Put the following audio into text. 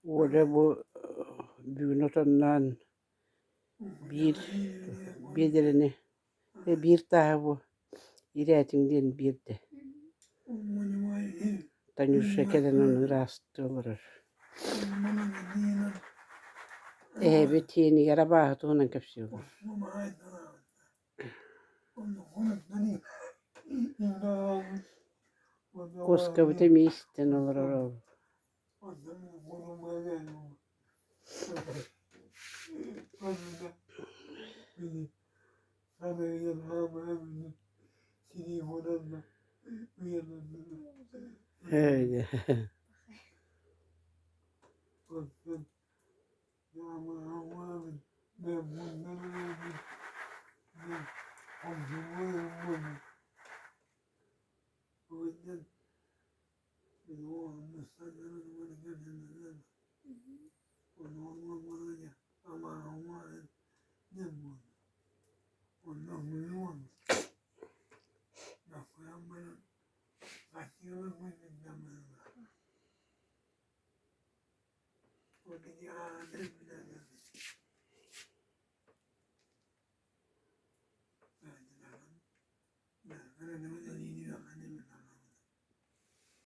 Öyle bu bugün otandan bir dirini ve bir daha bu İretinden bir de. Tanju şekerden onu rastı olur. Bir tiyini yara bahtı onun kapsıyor. Koska bu temisten olur. Öyle.